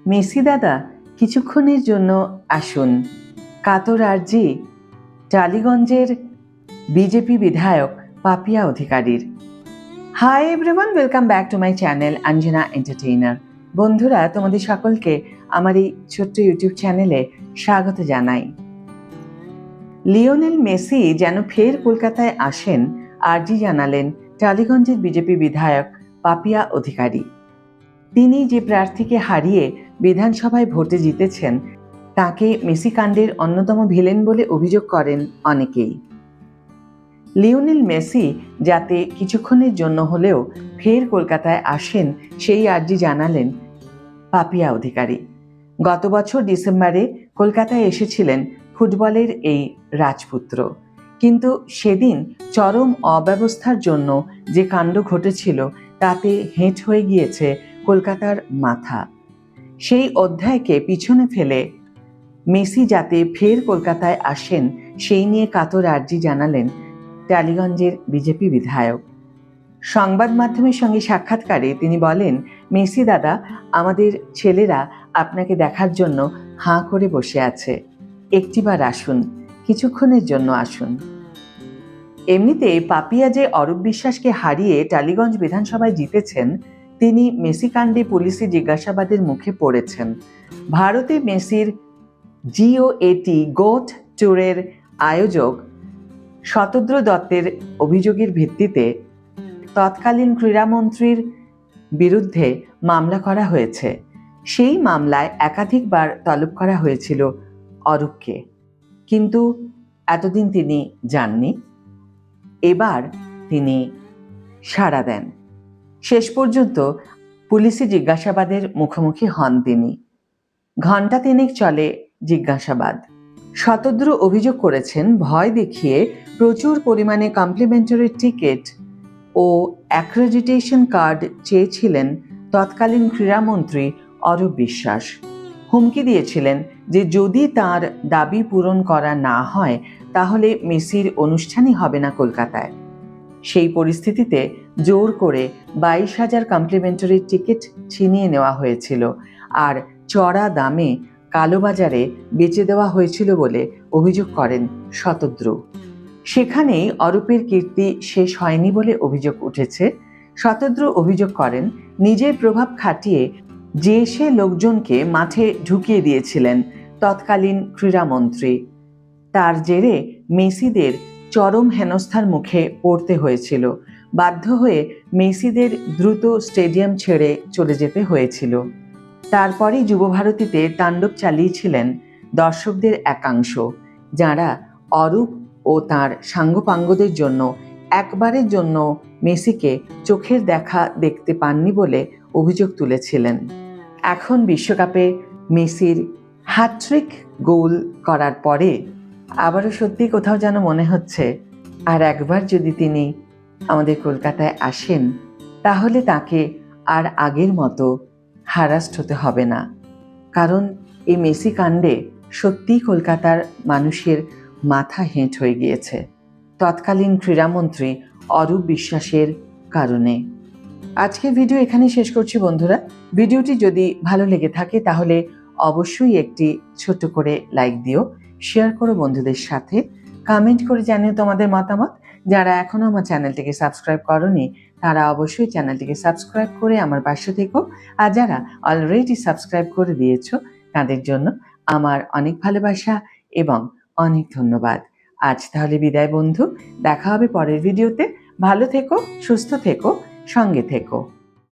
Messi দাদা কিছুক্ষণের জন্য আসুন। কাতর আর্জি টালিগঞ্জের বিজেপি বিধায়ক পাপিয়া অধিকারীর। Hi everyone, welcome back to my channel Anjana entertainer. বন্ধুরা, তোমাদের সকলকে আমার এই ছোট্ট ইউটিউব চ্যানেলে স্বাগত জানাই। লিওনেল মেসি যেন ফের কলকাতায় আসেন আর্জি জানালেন টালিগঞ্জের বিজেপি বিধায়ক পাপিয়া অধিকারী। তিনি যে প্রার্থীকে হারিয়ে বিধানসভায় ভোটে জিতেছেন তাকে মেসি কাণ্ডের অন্যতম ভিলেন বলে অভিযোগ করেন অনেকেই। লিওনেল মেসি যাতে কিছুক্ষণের জন্য হলেও ফের কলকাতায় আসেন সেই আর্জি জানালেন পাপিয়া অধিকারী। গত বছর ডিসেম্বরে কলকাতায় এসেছিলেন ফুটবলের এই রাজপুত্র, কিন্তু সেদিন চরম অব্যবস্থার জন্য যে কাণ্ড ঘটেছিল তাতে হেঁট হয়ে গিয়েছে কলকাতার মাথা। সেই অধ্যায়কে পিছনে ফেলে মেসি যাতে ফের কলকাতায় আসেন সেই নিয়ে কাতর আর্জি জানালেন টালিগঞ্জের বিজেপি বিধায়ক। সংবাদ মাধ্যমের সঙ্গে সাক্ষাৎকারে তিনি বলেন, মেসি দাদা, আমাদের ছেলেরা আপনাকে দেখার জন্য হাঁ করে বসে আছে। একটিবার আসুন, কিছুক্ষণের জন্য আসুন। এমনিতে পাপিয়া যে অরূপ বিশ্বাসকে হারিয়ে টালিগঞ্জ বিধানসভায় জিতেছেন, তিনি মেসি কাণ্ডে পুলিশি জিজ্ঞাসাবাদের মুখে পড়েছেন। ভারতে মেসির GOAT গোট ট্যুরের আয়োজক শতদ্র দত্তের অভিযোগের ভিত্তিতে তৎকালীন ক্রীড়ামন্ত্রীর বিরুদ্ধে মামলা করা হয়েছে। সেই মামলায় একাধিকবার তলব করা হয়েছিল অরূপকে, কিন্তু এতদিন তিনি যাননি। এবার তিনি সাড়া দেন। শেষ পর্যন্ত পুলিশি জিজ্ঞাসাবাদের মুখোমুখি হন তিনি। ঘণ্টা তিনেক চলে জিজ্ঞাসাবাদ। শতদ্র অভিযোগ করেছেন, ভয় দেখিয়ে প্রচুর পরিমাণে কমপ্লিমেন্টারি টিকিট ও অ্যাক্রেডিটেশন কার্ড চেয়েছিলেন তৎকালীন ক্রীড়ামন্ত্রী অরূপ বিশ্বাস। হুমকি দিয়েছিলেন যে যদি তার দাবি পূরণ করা না হয় তাহলে মেসির অনুষ্ঠানই হবে না কলকাতায়। সেই পরিস্থিতিতে জোর করে 22,000 কমপ্লিমেন্টারি টিকিট ছিনিয়ে নেওয়া হয়েছিল আর চড়া দামে কালোবাজারে বেচে দেওয়া হয়েছিল বলে অভিযোগ করেন শতদ্র। সেখানেই অরূপের কীর্তি শেষ হয়নি বলে অভিযোগ উঠেছে। শতদ্র অভিযোগ করেন, নিজের প্রভাব খাটিয়ে যে সে লোকজনকে মাঠে ঢুকিয়ে দিয়েছিলেন তৎকালীন ক্রীড়ামন্ত্রী। তার জেরে মেসিদের চরম হেনস্থার মুখে পড়তে হয়েছিল। বাধ্য হয়ে মেসিদের দ্রুত স্টেডিয়াম ছেড়ে চলে যেতে হয়েছিল। তারপরেই যুবভারতীতে তাণ্ডব চালিয়েছিলেন দর্শকদের একাংশ, যারা অরূপ ও তার সাঙ্গপাঙ্গদের জন্য একবারের জন্য মেসিকে চোখের দেখা দেখতে পাননি বলে অভিযোগ তুলেছিলেন। এখন বিশ্বকাপে মেসির হ্যাট্রিক গোল করার পরে আবারও সত্যি কোথাও যেন মনে হচ্ছে আর একবার যদি তিনি আমাদের কলকাতায় আসেন তাহলে তাকে আর আগের মতো হারাস্ট হতে হবে না। কারণ এই মেসি কাণ্ডে সত্যিই কলকাতার মানুষের মাথা হেঁট হয়ে গিয়েছে তৎকালীন ক্রীড়ামন্ত্রী অরূপ বিশ্বাসের কারণে। আজকের ভিডিও এখানেই শেষ করছি বন্ধুরা। ভিডিওটি যদি ভালো লেগে থাকে তাহলে অবশ্যই একটি ছোট করে লাইক দিও, শেয়ার করো বন্ধুদের সাথে, কমেন্ট করে জানিও তোমাদের মতামত। যারা এখনো আমার চ্যানেলটিকে সাবস্ক্রাইব করোনি তারা অবশ্যই চ্যানেলটিকে সাবস্ক্রাইব করে আমার পাশে থেকো, আর যারা অলরেডি সাবস্ক্রাইব করে দিয়েছো তাদের জন্য আমার অনেক ভালোবাসা এবং অনেক ধন্যবাদ। আজ তাহলে বিদায় বন্ধু, দেখা হবে পরের ভিডিওতে। ভালো থেকো, সুস্থ থেকো, সঙ্গে থেকো।